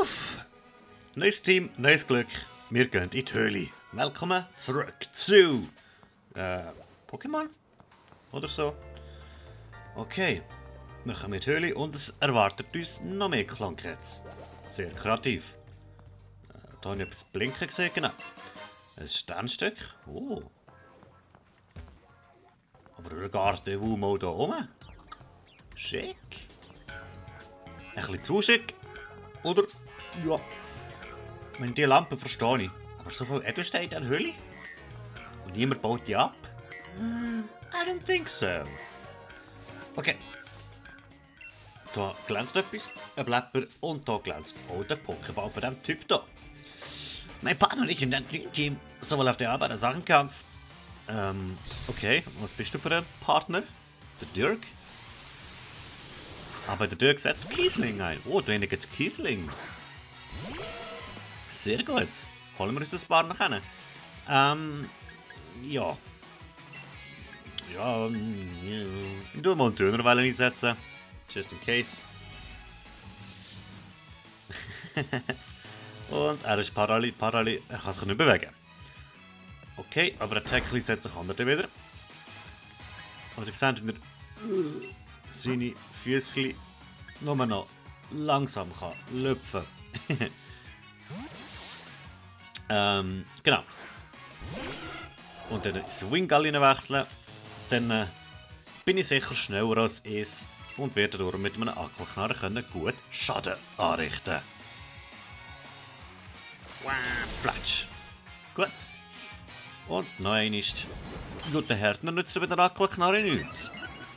Uff. Neues Team, neues Glück. Wir gehen in die Höhle. Willkommen zurück zu Pokémon? Oder so. Okay. Wir kommen in die Höhle und es erwartet uns noch mehr Klankets. Sehr kreativ. Da habe ich etwas blinken gesehen, genau. Ein Sternstück. Oh. Aber ein Garten mal hier oben. Schick. Ein bisschen zu schick. Oder? Ja. Wenn die Lampe verstehe ich. Aber so viel Edelsteine in der Höhle? Und niemand baut die ab? I don't think so. Okay. Da glänzt etwas, ein Blepper und da glänzt auch der Pokéball von diesem Typ hier. Mein Partner und ich in dem Team, sowohl auf der Arbeit als auch im Kampf. Okay, was bist du für ein Partner? Der Dirk? Aber der Dirk setzt Kiesling ein. Oh, da hinten gibt es Kiesling. Sehr gut. Holen wir uns ein paar nachher. Ja. Ja, ich tu mal einen Dönerwelle einsetzen. Just in case. Und er ist parallel, er kann sich nicht bewegen. Okay, aber ein Tackle setzt sich andere wieder. Und ihr seht, wie er seine Füßchen nur noch langsam kann lüpfen. Genau. Und dann ins Wingall wechseln. Dann bin ich sicher schneller als es und werde dadurch mit einem Aquaknarren gut Schaden anrichten. Platsch. Gut. Und noch einmal. Gut, der Härtner nützt bei der Aquaknarre nichts.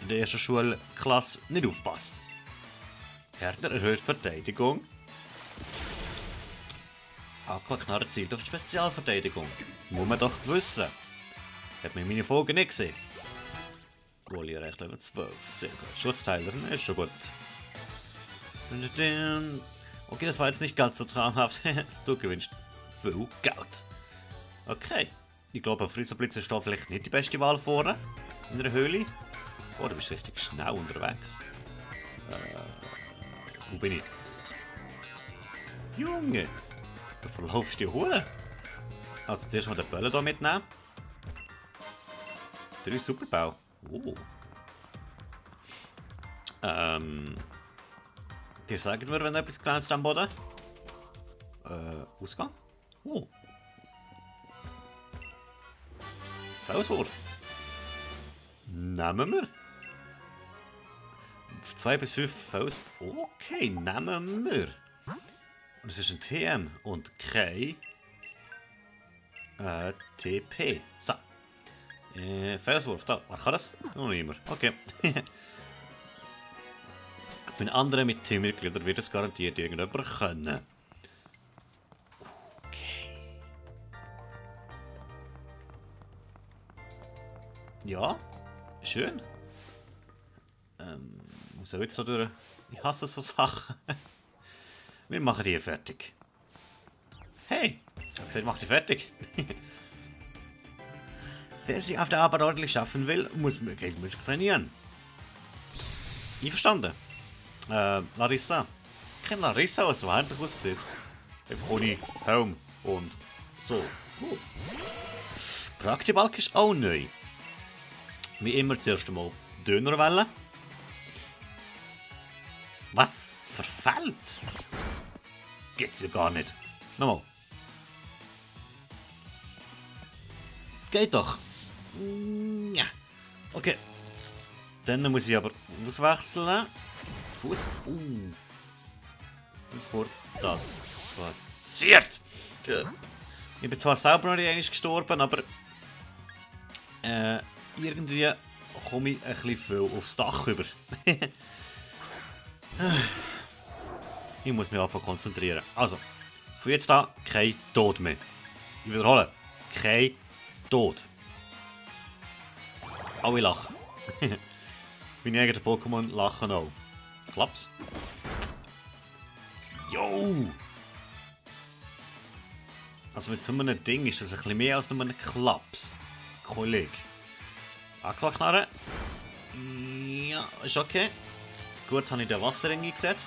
In der ersten Schulklasse nicht aufpasst. Härtner erhöht Verteidigung. Aquaknarre zielt auf Spezialverteidigung. Muss man doch wissen. Hat man in meinen Folgen nicht gesehen. Wohl, ihr recht Level 12. Sehr gut. Schutzteiler ist schon gut. Okay, das war jetzt nicht ganz so traumhaft. Du gewinnst viel Geld. Okay. Ich glaube, ein Friesenblitz ist da vielleicht nicht die beste Wahl vorne. In der Höhle. Oh, du bist richtig schnell unterwegs. Wo bin ich? Junge! Du verlaufst die Hure. Also zuerst mal den Böllen hier mitnehmen. 3 Superbau. Oh. Dir sagen wir, wenn etwas glänzt am Boden. Ausgang? Oh. Faustwurf. Nehmen wir. 2 bis 5 Faust. Okay, nehmen wir. Und es ist ein TM und kein TP. So. Faustwurf, da. Wer kann das? Noch niemand. Okay. Für einen anderen mit Teammitgliedern wird es garantiert irgendjemand können. Okay. Ja, schön. Muss auch jetzt noch durch. Ich hasse so Sachen. Wir machen die fertig. Hey, ich habe gesagt, mach die fertig. Wer sich auf der Arbeit ordentlich schaffen will, muss regelmäßig trainieren. Einverstanden? Larissa. Ich kenne Larissa, was so handlich aussieht. Einfach ohne Helm und so. Praktibalk ist auch neu. Wie immer zuerst einmal Dönerwelle. Was? Verfällt? Geht's ja gar nicht. Nochmal. Geht doch. Ja. Okay. Dann muss ich aber auswechseln. Fuß. Bevor das passiert. Ich bin zwar selber noch nicht einmal gestorben, aber irgendwie komme ich ein bisschen viel aufs Dach rüber. Ich muss mich einfach konzentrieren. Also, von jetzt an kein Tod mehr. Ich wiederhole. Kein Tod. Alle lachen. Meine eigenen Pokémon lachen auch. Klaps. Jo! Also mit so einem Ding ist das ein bisschen mehr als nur ein Klaps. Kollege. Aquaknarre. Ja, ist okay. Gut, habe ich den Wasserring eingesetzt.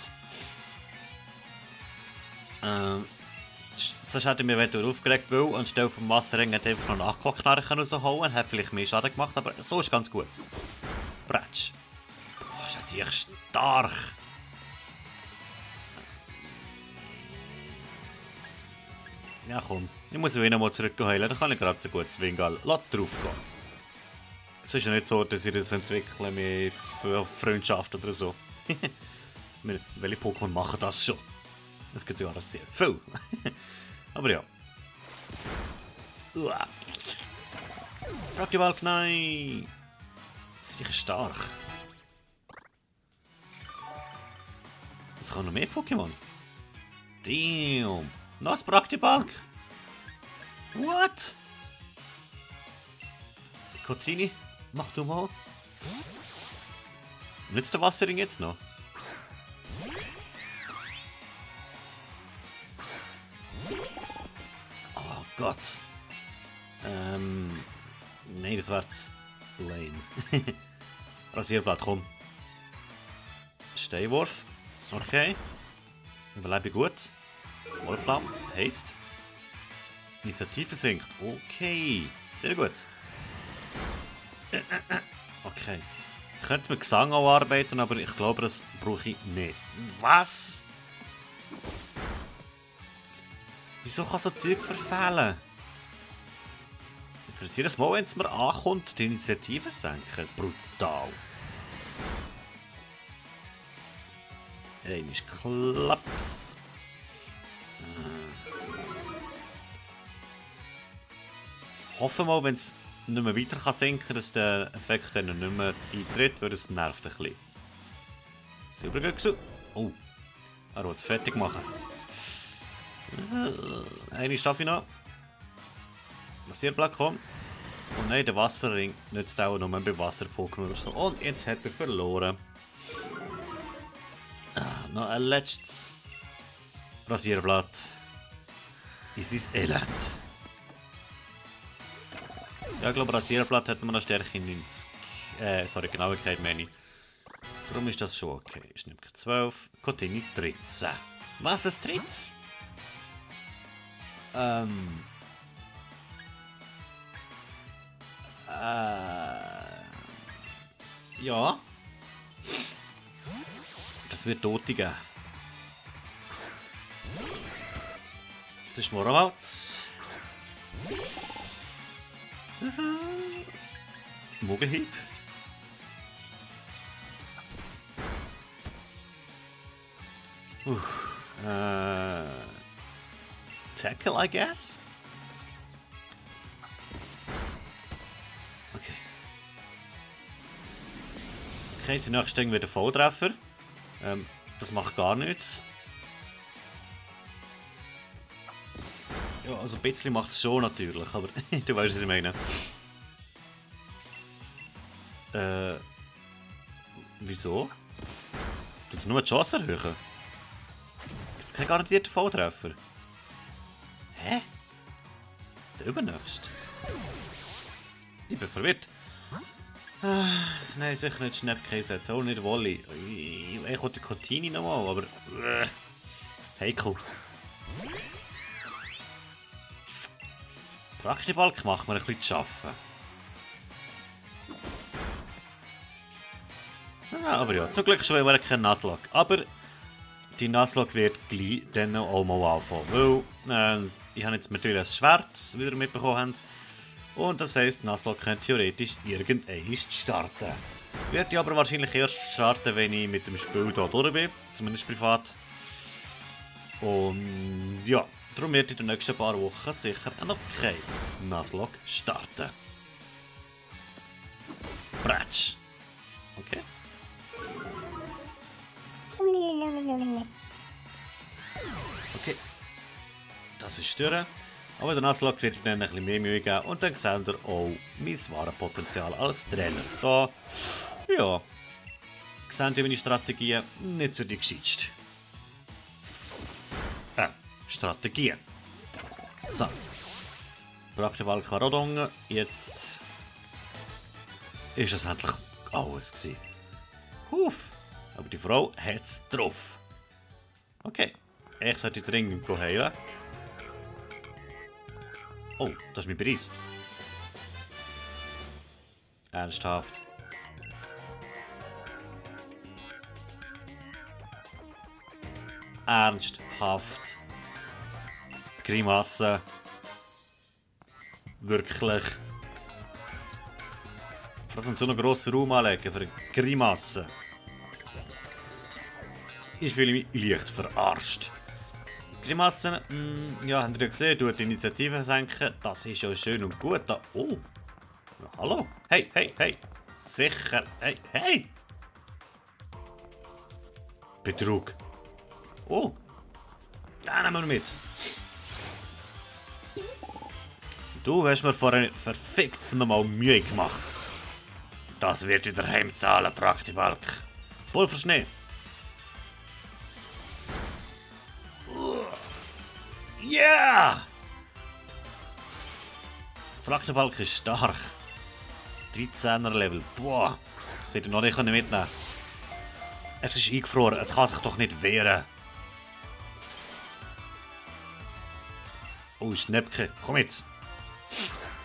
Sonst hätte ich mich eventuell aufgeregt, weil anstelle vom Wasserring hätte einfach noch einen Aquaknarren rausholen, hat vielleicht mehr Schaden gemacht, aber so ist ganz gut. Bratsch. Boah, ist das echt stark. Ja komm, ich muss ihn mal zurückheilen, dann kann ich gerade so gut Zwingal. Lass drauf gehen. Es ist ja nicht so, dass ich das entwickle mit Freundschaft oder so. Welche Pokémon machen das schon? Das gibt es ja sehr viel. Aber ja. Rocky Balk, nein! Sicher stark. Es kommen noch mehr Pokémon. Damn! Noch ein Praktibalk! What? Kotzini, mach du mal. Nützt der Wasserring jetzt noch? Oh Gott. Nein, das war lame. Rasierblatt, komm. Steinwurf. Okay. Überlebe gut. Wolflamm. Haste. Initiative sinkt. Okay. Sehr gut. Okay. Ich könnte mit Gesang auch arbeiten, aber ich glaube, das brauche ich nicht. Was? Wieso kann so Zeug verfehlen? Ich jedes Mal, wenn es mir ankommt, die Initiative senken. Brutal. Einmal Klaps. Hoffe mal, wenn es nicht mehr weiter kann sinken, dass der Effekt dann nicht mehr eintritt, weil es nervt ein bisschen. Silbergöchsel. Oh. Er will es fertig machen. Eine darf ich noch. Rasierblatt, komm. Und nein, der Wasserring nützt auch nur bei Wasser-Pokémon oder so. Und jetzt hat er verloren. Noch ein letztes Rasierblatt. Es ist Elend. Ja, ich glaube, Rasierblatt hat man eine Stärke in 90. Sorry, Genauigkeit meine ich. Darum ist das schon okay. Ich nehme 12, Cotini 13. Was, ein Tritz? Ja. Das wird Tote geben. Das ist Morawald. Mogelhieb. Tackle, I guess. Okay. Okay, die nächste Ding wird ein Volltreffer. Das macht gar nichts. Ja, also ein bisschen macht es schon natürlich, aber du weißt, was ich meine. Wieso? Tut es nur die Chance erhöhen? Jetzt kein garantierter Volltreffer. Hä? Der übernächste? Ich bin verwirrt. Nein, sicher nicht Schnäppkäse, auch nicht Wolli. Ich wollte Cotini nochmal, aber... heikel. Praktibalk macht mir ein bisschen zu arbeiten. Ja, aber ja, zum Glück schon wieder kein Nuzlocke. Aber die Nuzlocke wird gleich dann auch mal anfangen. Weil ich habe jetzt natürlich ein Schwert, wie ihr mitbekommen habt. Und das heisst, Nuzlocke könnte theoretisch irgendwann starten. Wird aber wahrscheinlich erst starten, wenn ich mit dem Spiel hier durch bin. Zumindest privat. Und ja, darum wird in den nächsten paar Wochen sicher noch kein Nuzlocke starten. Bratsch. Okay. Okay. Das ist durch. Aber der Nuzlocke wird dann ein bisschen mehr Mühe geben und dann seht ihr auch mein wahres Potenzial als Trainer. Da, ja, seht ihr meine Strategien nicht so die gescheitste. Strategien. So. Praktibalk Rodong. Jetzt ist es endlich alles gewesen. Aber die Frau hat es drauf. Okay. Ich sollte dringend heilen. Oh, das ist mein Preis. Ernsthaft. Ernsthaft. Grimasse. Wirklich. Was sind so einen grossen Raum anlegen für Grimasse? Ich fühle mich leicht verarscht. Grimassen, ja, habt ihr ja gesehen, tut die Initiative senken. Das ist ja schön und gut. Da. Oh. Ja, hallo. Hey, hey, hey. Sicher. Hey, hey. Betrug. Oh. Den nehmen wir mit. Du hast mir vorhin verfickt nochmal Mühe gemacht. Das wird dir daheim zahlen, Praktibalk. Pulverschnee. Yeah! Das Praktibalk ist stark. 13er Level. Boah. Das wird ich noch nicht mitnehmen. Es ist eingefroren. Es kann sich doch nicht wehren. Oh, Schnäppchen. Komm jetzt.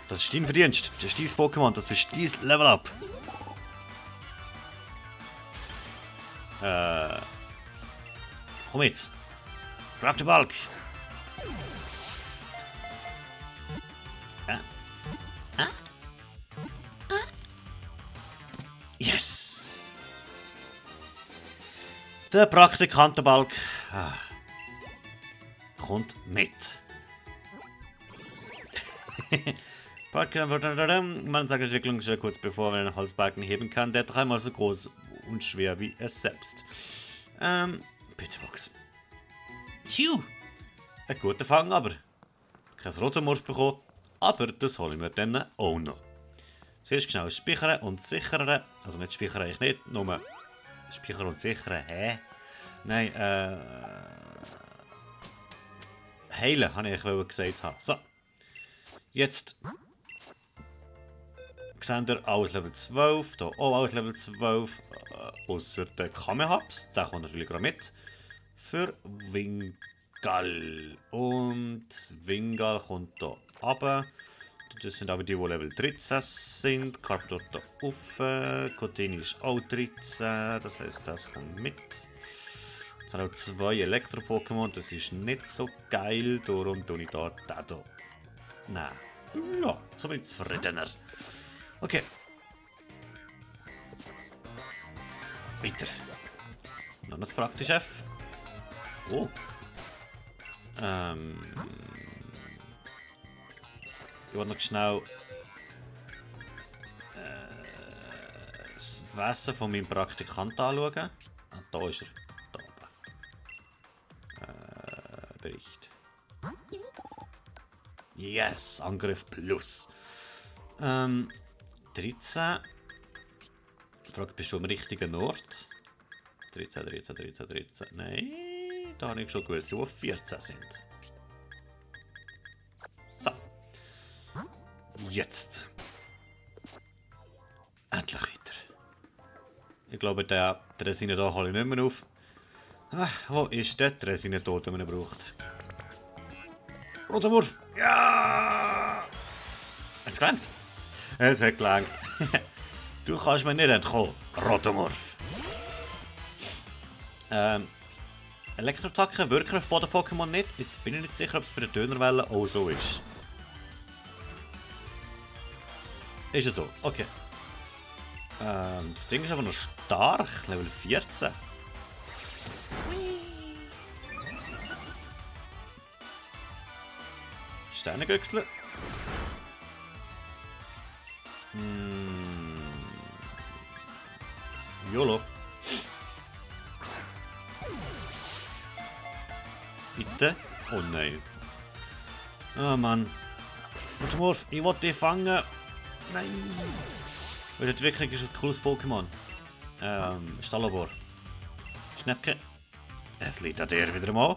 Das ist dein Verdienst. Das ist dein Pokémon. Das ist dein Level Up. Komm jetzt. Praktibalk. Yes! Der Praktikantenbalk kommt mit. Man sagt, Entwicklung schon kurz bevor man einen Holzbalken heben kann, der dreimal so groß und schwer wie es selbst. Bitte Box. Phew! Ein guter Fang, aber kein Rotomorph bekommen, aber das holen wir dann auch noch. Zuerst schnell speichern und sichern. Also nicht speichern, ich nicht, nur speichern und sichern. Hä? Nein, heilen, habe ich gesagt. So. Jetzt seht ihr alles Level 12, hier auch alles Level 12, außer der Kamehaps, der kommt natürlich gerade mit. Für Wingal. Und Wingal kommt hier runter. Das sind aber die Level 13 sind. Carpador da rauf. Cotini ist auch 13. Das heisst, das kommt mit. Es sind auch 2 Elektro-Pokémon. Das ist nicht so geil. Darum tue ich da den hier. Nein. Ja, so bin ich zufriedener. Okay. Weiter. Noch ein praktisches F. Oh. Ich will noch schnell das Wesen von meinem Praktikanten anschauen. Ah, da ist er. Da oben. Bericht. Yes! Angriff plus. 13. Ich frage, bist du am richtigen Ort? 13. Nein, da habe ich schon gewusst, wo 14 sind. So. Jetzt. Endlich weiter. Ich glaube, der Resine da hole ich nicht mehr auf. Wo ist der Resine tot, den man braucht? Rotomorph! Ja! Hat's gelangt? Es hat gelangt. Du kannst mir nicht entkommen, Rotomorph. Elektroattacken wirken auf Boden-Pokémon nicht. Jetzt bin ich nicht sicher, ob es bei der Dönerwelle auch so ist. Ist es so? Okay. Das Ding ist aber noch stark. Level 14. Sternengöchsel. YOLO. Bitte? Oh nein. Oh Mann. Rotomorph, ich wollte dich fangen. Nein. Weil die Entwicklung ist ein cooles Pokémon. Stallobor. Schnäppchen. Es liegt an dir wieder mal.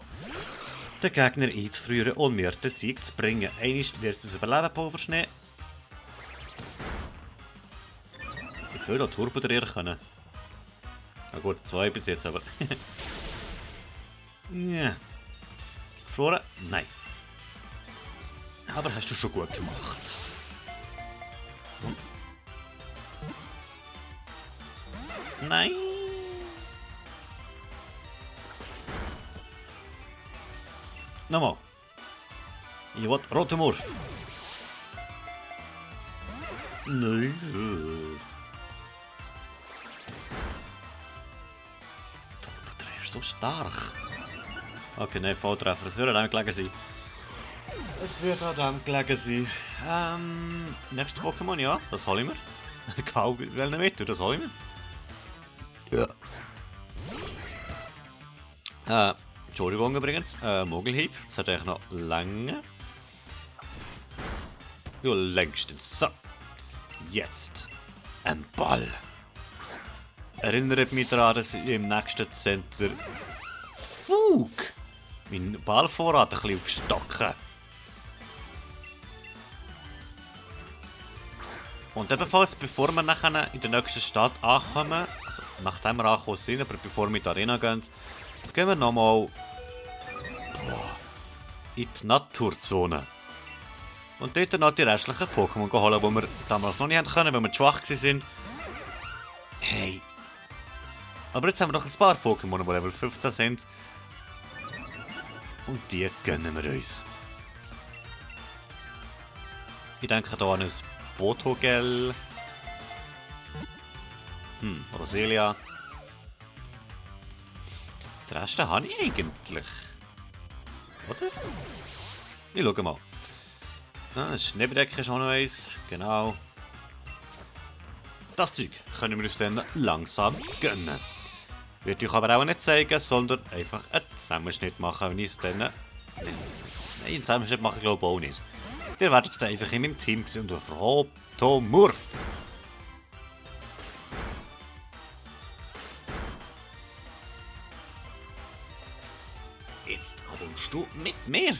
Den Gegner einzufrieren und mir den Sieg zu bringen. Einmal wird es überleben, Pulverschnee. Ich will da Turbo drehen können. Na gut, 2 bis jetzt, aber. Ja. verloren? Nein. Aber hast du schon gut gemacht. Nein. Nochmal. Ich will Rotemurf. Nein. Der ist so stark. Okay, nein, Volltreffer. Es wird an dem gelegen sein. Es wird an dem gelegen sein. Nächstes Pokémon, ja, das hole ich mir. Kau will nicht mit, das hole ich mir. Ja. Entschuldigung übrigens, Mogelhieb. Das hat eigentlich noch lange. Ja, längstens. So. Jetzt. Ein Ball. Erinnert mich daran, dass ich im nächsten Center Fug meinen Ballvorrat ein bisschen aufstocken. Und ebenfalls, bevor wir nachher in der nächsten Stadt ankommen, also nachdem wir angekommen sind, aber bevor wir in die Arena gehen, gehen wir nochmal in die Naturzone. Und dort noch die restlichen Pokémon holen, die wir damals noch nicht haben können, weil wir zu schwach waren. Hey. Aber jetzt haben wir doch ein paar Pokémon, die Level 15 sind. Und die gönnen wir uns. Ich denke hier an ein Botogel. Roselia. Den Rest habe ich eigentlich. Oder? Ich schaue mal. Ah, Schneebedecke ist auch noch eins. Genau. Das Zeug können wir uns dann langsam gönnen. Würde ich aber auch nicht zeigen, sondern einfach einen Zusammenschnitt machen, wenn ich es dann... Nein, einen Zusammenschnitt mache ich glaube auch nicht. Ihr werdet es dann einfach in meinem Team sehen und Rotomurf. Jetzt kommst du mit mir.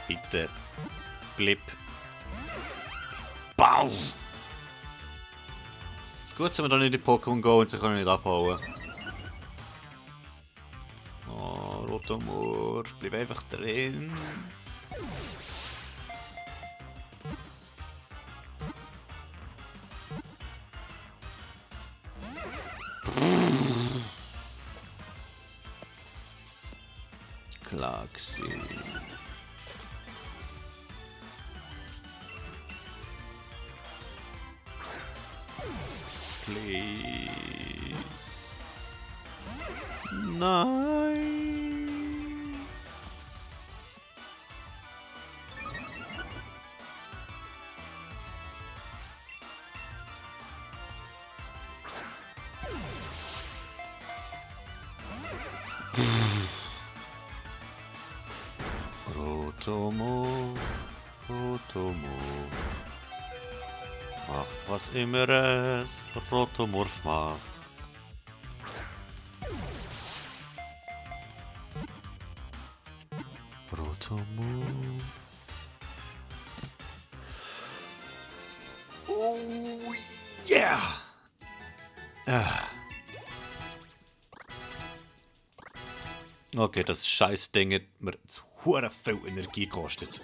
Bitte. Blip. Bau! Gut, dass wir da nicht in die Pokémon gehen und sie können nicht abhauen. Oh, Rotomurf, bleib einfach drin. Klaxi. Please. Nein. Rotomurf, Rotomurf. Macht was immer es Rotomurf macht. Rotomurf. Oh yeah! Okay, das scheiß Ding hat mir zu viel Energie gekostet.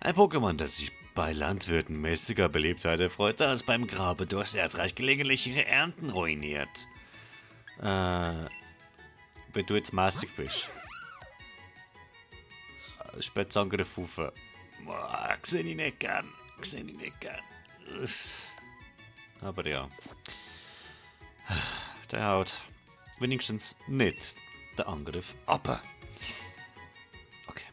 Ein Pokémon, das sich bei Landwirten mäßiger Beliebtheit erfreut, das beim Grabe durchs Erdreich gelegentlich ihre Ernten ruiniert. Wenn du jetzt mäßig bist. Spätzangriff auf. Sehe ich nicht gern. Sehe ich nicht gern. Aber ja. Der haut wenigstens nicht den Angriff ab. Okay.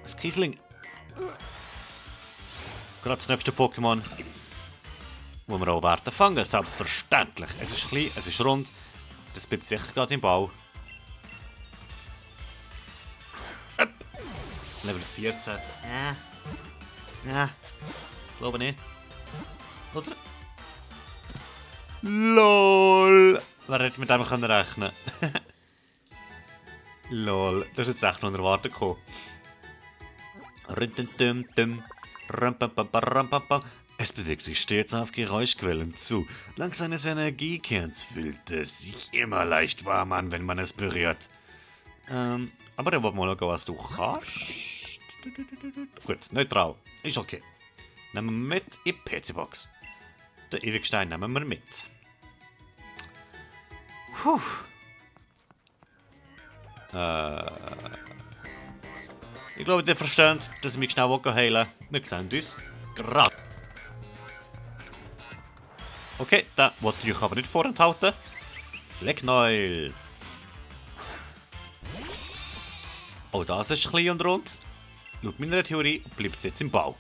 Das Kiesling. Gerade das nächste Pokémon, wo wir auch werden fangen. Selbstverständlich. Es ist klein, es ist rund. Das bleibt sicher gerade im Bau. Up. Level 14. Ja. Glaube nicht. Oder? LOL! Wer hätte mit dem rechnen können? LOL, das ist jetzt echt noch unerwartet gekommen. Es bewegt sich stets auf Geräuschquellen zu. Dank seines Energiekerns fühlt es sich immer leicht warm an, wenn man es berührt. Aber ich wollte mal schauen, was du kannst. Gut, neutral. Ist okay. Nehmen wir mit in die PC-Box. Den Ewigstein nehmen wir mit. Puh. Ich glaube, ihr versteht, dass ich mich schnell heilen will. Wir sehen uns gerade. Okay, den wollte ich euch aber nicht vorenthalten. Flecknäuel. Oh, das ist klein und rund. Laut meiner Theorie bleibt es jetzt im Bau.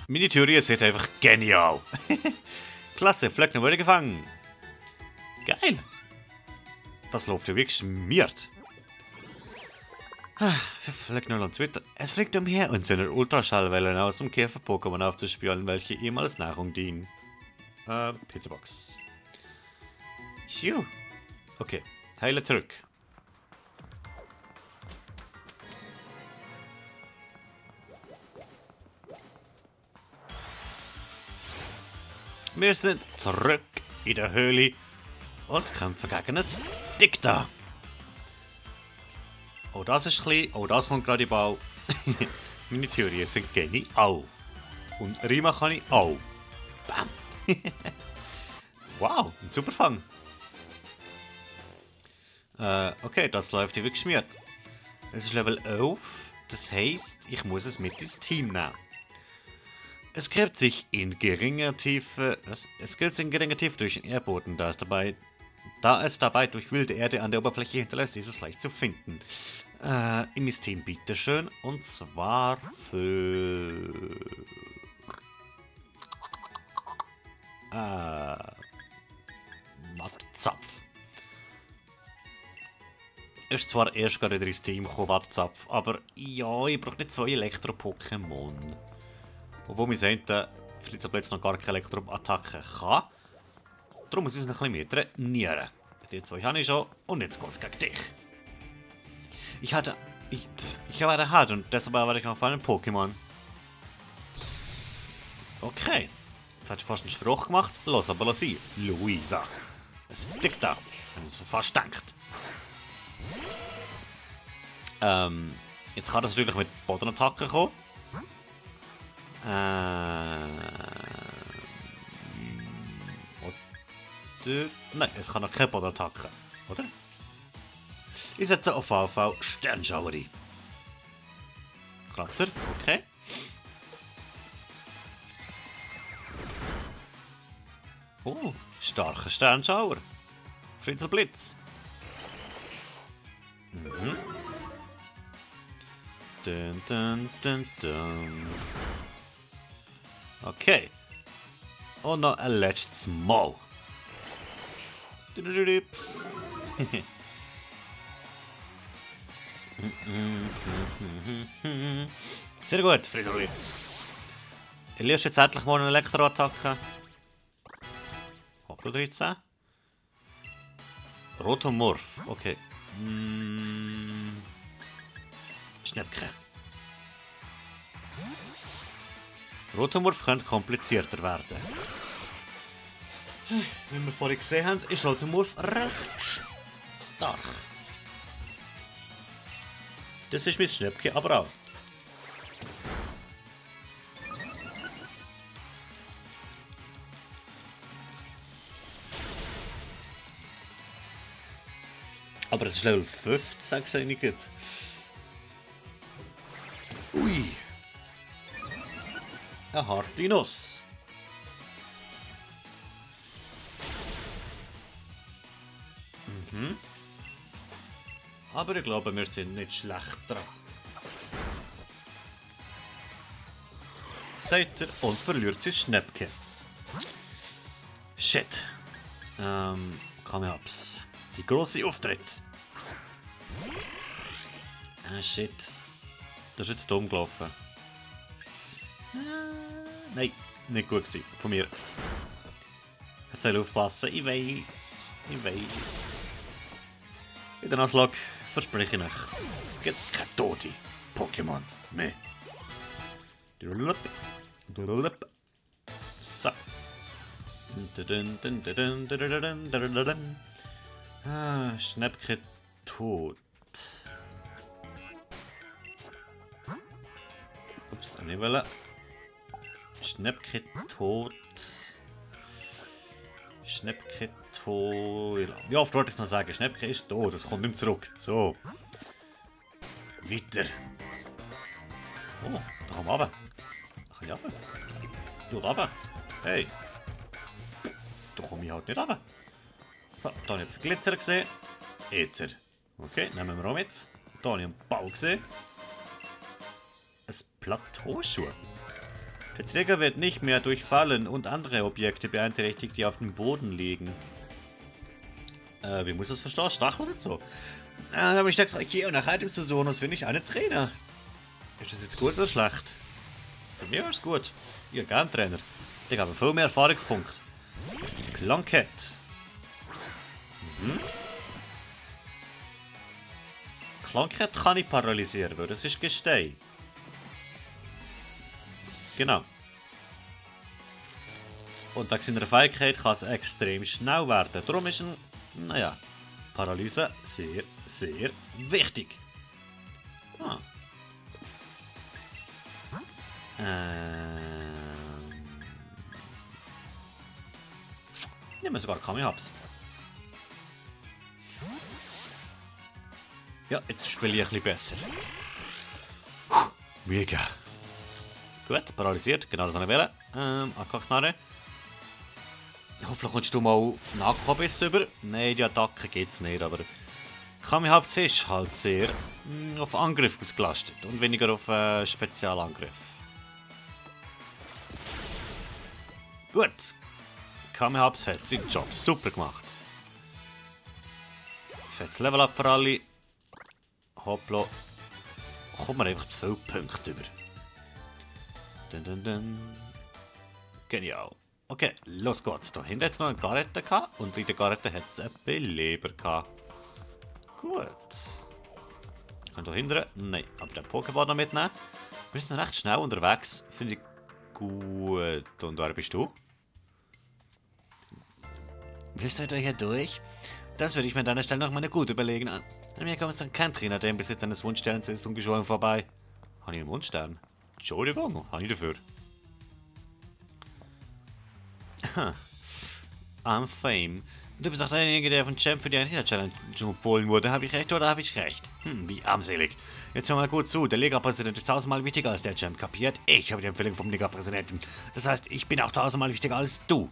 Meine Theorie ist einfach genial. Klasse, Fleckner wurde gefangen. Geil. Das läuft ja wie geschmiert. Fleckner und Twitter. Es fliegt umher und seine Ultraschallwellen aus dem Käfer-Pokémon aufzuspüren, welche ihm als Nahrung dienen. PC-Box. Okay, heile zurück. Wir sind zurück in der Höhle und kämpfen gegen ein Dicta. Oh, das ist klein. Oh, das kommt gerade im Bau. Meine Theorien sind genial. Und Rima kann ich auch. Bam. Wow, ein super Fang. Okay, das läuft wie geschmiert. Es ist Level 11. Das heisst, ich muss es mit ins Team nehmen. Es gräbt sich in geringer Tiefe. Es gräbt sich in geringer Tiefe durch den Erdboden, da es dabei durch wilde Erde an der Oberfläche hinterlässt, ist es leicht zu finden. In mein Team bitteschön. Und zwar für. Wattzapf. Ist zwar erst gerade ins Team gekommen, Wattzapf, aber ja, ich brauche nicht 2 Elektro-Pokémon. Obwohl wir sehen, Fritzblitz noch gar keine Elektro-Attacke kann. Darum muss ich es noch ein bisschen mehr trainieren. Die 2 habe ich schon und jetzt geht es gegen dich. Ich habe eine Hard und deshalb werde ich noch auf einen Pokémon. Okay. Jetzt hat ich fast einen Spruch gemacht. Los, aber los sie. Luisa. Es tickt da. Wenn es fast denkt. Jetzt kann das natürlich mit Bodenattacken kommen. Nein, es kann noch keine Bodenattacke. Oder? Ich setze auf VV Sternschauer ein. Kratzer, okay. Oh, starker Sternschauer. Fritzelblitz. Mhm. Dun, dun, dun, dun. Okay. Und noch ein letztes Mal. Sehr gut, Fritzelblitz. Ich löse jetzt endlich mal eine Elektroattacke. Hockl 13. Rotomorph, okay. Schnäppchen. Rotomorph könnte komplizierter werden. Wie wir vorhin gesehen haben, ist Rotomorph recht stark. Das ist mein Schnäppchen aber auch. Aber es ist Level 15, sehe ich nicht. Ui. Eine harte Nuss. Mhm. Aber ich glaube, wir sind nicht schlecht dran. Sagt er und verliert sein Schnäppchen. Shit. Komm hab's. Die große Auftritt. Ah, shit. Das ist jetzt dumm gelaufen. Nein, nicht gut gewesen. Von mir. Jetzt soll ich aufpassen. Ich weiß. Ich weiß. In der Naslog verspreche ich euch. Es gibt keine tote Pokémon mehr. So. Ah, Schnäppchen tot. Ups, da nicht wollen. Schnäppchen tot. Schnäppchen tot. Wie oft wollte ich noch sagen? Schnäppchen ist tot, das kommt nicht mehr zurück. So. Weiter. Oh, da kann man runter. Da kann ich runter. Du runter. Hey. Da komme ich halt nicht runter. So, da habe ich das Glitzer gesehen. Jetzt. Okay, nehmen wir auch mit. Da habe ich einen Bau gesehen. Ein Plateauschuh. Der Trigger wird nicht mehr durch Fallen und andere Objekte beeinträchtigt, die auf dem Boden liegen. Wie muss das verstehen? Stachel oder so? Da habe ich extra hier nach Items zu suchen, das finde ich einen Trainer. Ist das jetzt gut oder schlecht? Für mich war es gut. Ich habe gerne Trainer. Ich habe viel mehr Erfahrungspunkte. Klonkett. Klonkett kann ich paralysieren, weil das ist Gestein. Genau. Und dank seiner Fähigkeit kann es extrem schnell werden. Darum ist ein, naja, Paralyse sehr, sehr wichtig. Ah. Nehmen wir sogar Kami-Hubs. Ja, jetzt spiele ich ein bisschen besser. Mega. Gut, paralysiert, genau das habe ich wollen. AK-Knarre. Hoffentlich kommst du mal Nahkampfbiss über. Nein, die Attacke gibt es nicht, aber Kami-Hubs ist halt sehr auf Angriff ausgelastet und weniger auf Spezialangriff. Gut, Kami-Hubs hat seinen Job super gemacht. Fettes Level-Up für alle. Hoppla. Kommen wir einfach 12 Punkte über. Dun, dun, dun. Genial. Okay, los geht's. Da hinten hat es noch eine Garette gehabt und in der Garette hat es einen Beleber gehabt. Gut. Kann ich da hinten? Nein, aber den Pokéball noch mitnehmen. Wir sind recht schnell unterwegs. Finde ich gut. Und wer bist du? Willst du da hier durch? Das würde ich mir an deiner Stelle noch mal gut überlegen. An mir kommt dann kein Trainer, der im Besitz eines Wunschsterns ist, ungeschoren vorbei. Habe ich einen Wunschstern? Entschuldigung, habe ich dafür. I'm Fame. Du bist auch derjenige, der von Champ für die Arena-Challenge empfohlen wurde. Habe ich recht oder habe ich recht? Wie armselig. Jetzt hör mal gut zu. Der Liga-Präsident ist tausendmal wichtiger als der Champ, kapiert? Ich habe die Empfehlung vom Liga-Präsidenten. Das heißt, ich bin auch tausendmal wichtiger als du.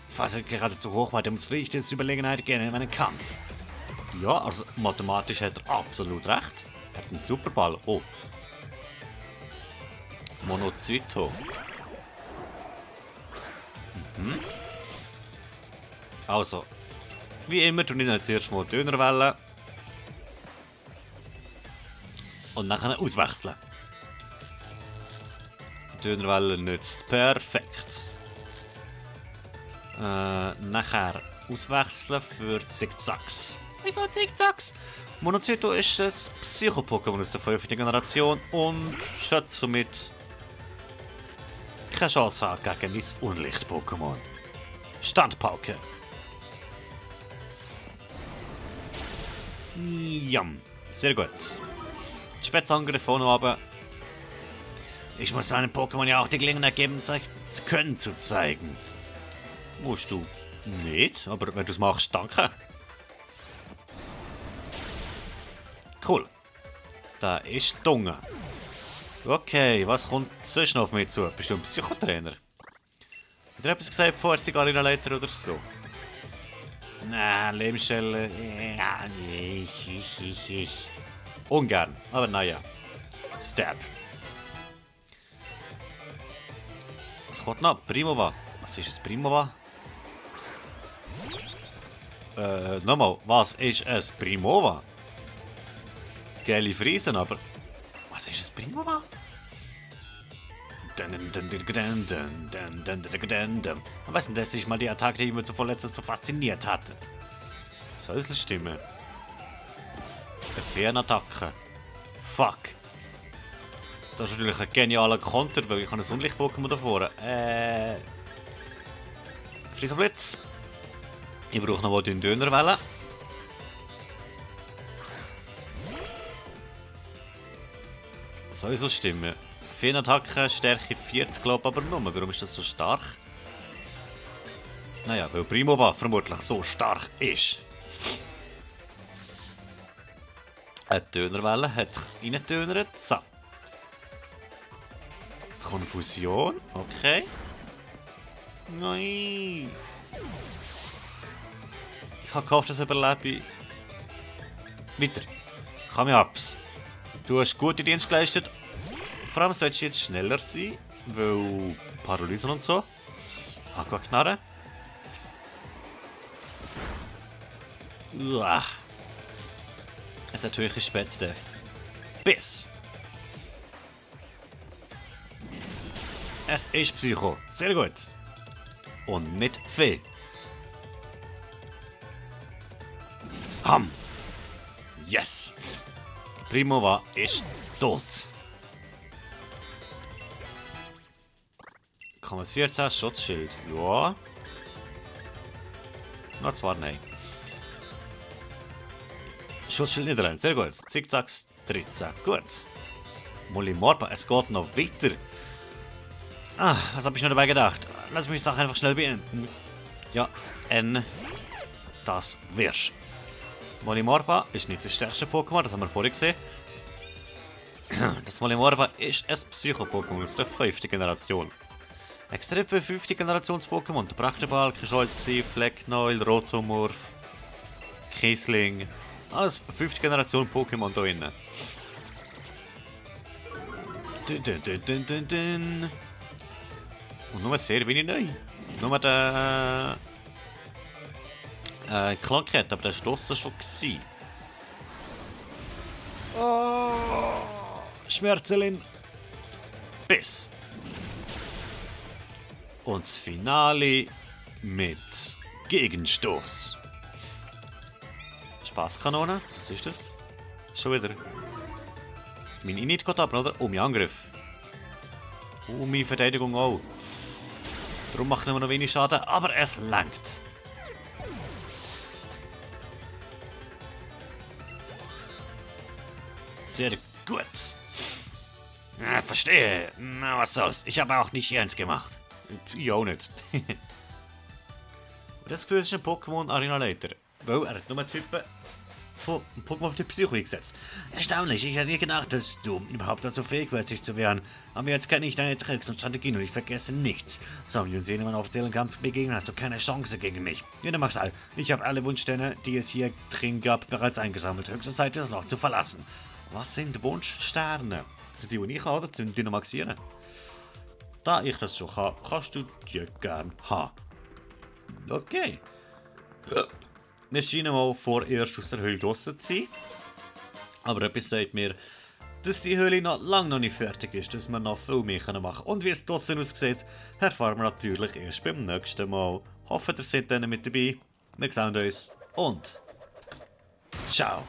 Falls er geradezu hoch war, demonstriere ich diese Überlegenheit gerne in meinem Kampf. Ja, also mathematisch hat er absolut recht. Er hat einen super Ball. Oh. Monozyto. Also, wie immer tun ich jetzt erst mal Dönerwelle und nachher auswechseln. Die Dönerwelle nützt perfekt. Nachher auswechseln für Zickzacks. Wieso Zickzacks? Monocyto ist ein Psycho-Pokémon aus der 5. Generation und schätzt somit keine Chance hat gegen mein Unlicht-Pokémon. Standpauke. Jam, sehr gut. Spätzangriff vorne aber. Ich muss meinem Pokémon ja auch die Gelegenheit geben, Können zu zeigen. Musst du nicht, aber wenn du es machst, danke. Cool. Da ist Dunge. Okay, was kommt sonst noch auf mich zu? Bist du ein Psychotrainer? Hat er etwas gesagt, vorher sie gar nicht Leiter oder so? Lebensstelle. Ja, ich. Ungern, aber naja. Stab. Was kommt noch? Primova. Was ist es? Primova? Nochmal, was ist es? Primova? geile Friesen, aber... Was ist das Primoba? Was denn, dass dich mal die Attacke, die mich zuvor letztens so fasziniert hat? Säuselstimme. Eine Fernattacke. Fuck. Das ist natürlich ein genialer Konter, weil ich habe ein Unlicht-Pokémon da vorne. Friesenblitz. Ich brauche noch mal den Dönerwelle. Säuselstimme. Fernattacke, Stärke 40, glaube ich aber nur. Warum ist das so stark? Naja, weil Primoba vermutlich so stark ist. Eine Dönerwelle hat reingedönert. So. Konfusion. Okay. Nein. Ich habe gehofft, dass ich überlebe. Weiter. Komm abs. Du hast gute Dienste geleistet. Vor allem solltest du jetzt schneller sein, weil Paralysen und so. Aquaknarre. Uah. Es hat höhere Spätstef. Biss. Es ist Psycho. Sehr gut. Und nicht viel. Ham. Yes. Primova ist tot. Kommen 14, Schutzschild. Ja. Na zwar nein. Schutzschild nicht rein. Sehr gut. Zickzacks 13. Gut. Molimorpa, es geht noch weiter. Ah, was habe ich noch dabei gedacht? Lass mich die Sache einfach schnell beenden. Ja, N. Das wirst. Molimorpa ist nicht das stärkste Pokémon, das haben wir vorhin gesehen. Das Molimorpa ist ein Psycho-Pokémon aus der 5. Generation. Extrem für 5. Generations-Pokémon. Der Praktebalk war alles, Flecknoil, Rotomorph, Kiesling. Alles 5. Generation Pokémon da drin. Und nur sehr wenig neu. Nur der Klankett, aber der war draussen schon. Oh, Schmerzelin. Biss. Und das Finale mit Gegenstoß. Spaßkanone? Was ist das? Schon wieder. Mein Init geht ab, oder? Oh, mein Angriff. Oh, meine Verteidigung auch. Darum macht er noch wenig Schaden, aber es langt. Sehr gut. Ja, verstehe. Na, was soll's. Ich habe auch nicht ernst gemacht. Ich auch nicht. Das Gefühl ist ein Pokémon Arena Leiter. Weil er hat nur Typen von Pokémon für die Psycho eingesetzt. Erstaunlich, ich hätte nie gedacht, dass du überhaupt dazu fähig wärst, dich zu wehren. Aber jetzt kenne ich deine Tricks und Strategien und ich vergesse nichts. Sollen wir uns sehen, in meinem offiziellen Kampf begegnen, hast du keine Chance gegen mich. Jeder macht's all. Ich habe alle Wunschsterne, die es hier drin gab, bereits eingesammelt. Höchste Zeit, das Loch zu verlassen. Was sind Wunschsterne? Sind die ich habe, oder zum Dynamaxieren? Da ich das schon kann, kannst du die gern haben. Okay. Wir scheinen mal vorerst aus der Höhle draussen zu sein. Aber etwas sagt mir, dass die Höhle noch lange noch nicht fertig ist, dass wir noch viel mehr machen können. Und wie es draussen aussieht, erfahren wir natürlich erst beim nächsten Mal. Hoffe, ihr seid dann mit dabei. Wir sehen uns und ciao.